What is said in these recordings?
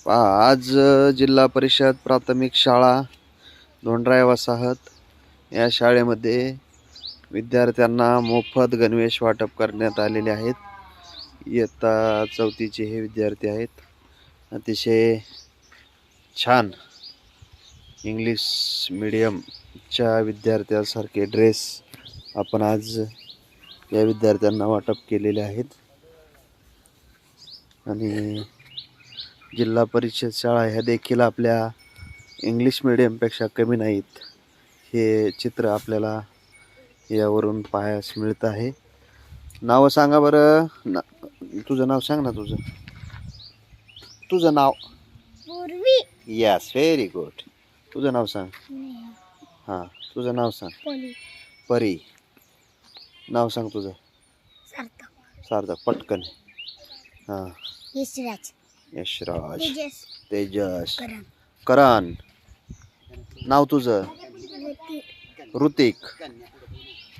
आज जिल्हा परिषद प्राथमिक शाळा धोंडराय वसाहत या शाळेमध्ये विद्यार्थ्यांना मोफत गणवेश वाटप करण्यात आलेले आहेत. इयत्ता 4थीचे हे विद्यार्थी आहेत. अतिशय छान इंग्लिश मीडियमच्या विद्यार्थ्यांसारखे ड्रेस आपण आज या विद्यार्थ्यांना वाटप केलेले आहेत. आणि जिल्हा परिषद शाळा ह्या देखील आपल्या इंग्लिश मीडियमपेक्षा कमी नाहीत हे चित्र आपल्याला यावरून पाहायला मिळत आहे. नाव सांगा बरं. तुझं नाव सांग ना. तुझं नाव पूर्वी. Yes, very good. तुझं नाव सांग. हां, तुझं नाव सांग. परी. नाव सांग तुझं. सार्थक. पटकन. हां. यशराज. तेजस. करण. नाव तुझं. ऋतिक.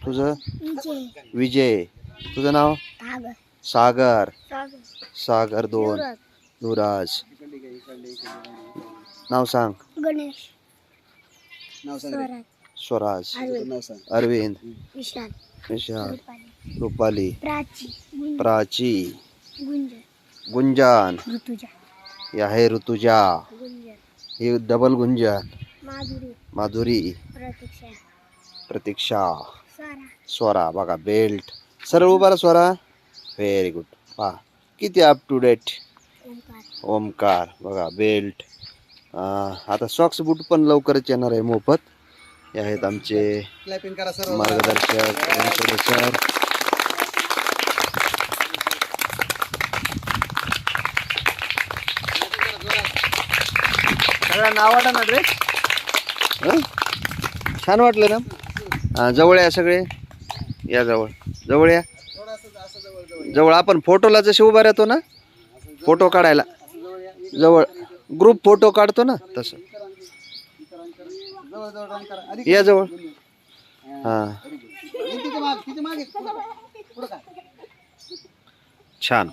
तुझं. विजय. तुझं नाव. सागर. 2. युवराज. नाव सांग. गणेश. स्वराज. अरविंद. विशाल. रुपाली. प्राची. गुंजन. या है ऋतुजा. ही डबल गुंजन. माधुरी. प्रतीक्षा. स्वरा. बघा बेल्ट. सरळ उभा राहा स्वरा. Very good. पहा किती अप टू डेट. ओमकार. बघा बेल्ट. आता सॉक्स बूट पण लवकरच येणार आहे मोफत. हे आहेत आमचे मार्गदर्शक सर. नाव वाटा ना ड्रेस. छान वाटलं ना. जवळ या सगळे. या जवळ या. जवळ आपण फोटोला जसे उभा राहतो ना, फोटो काढायला जवळ ग्रुप फोटो काढतो ना तसं या जवळ. हां छान.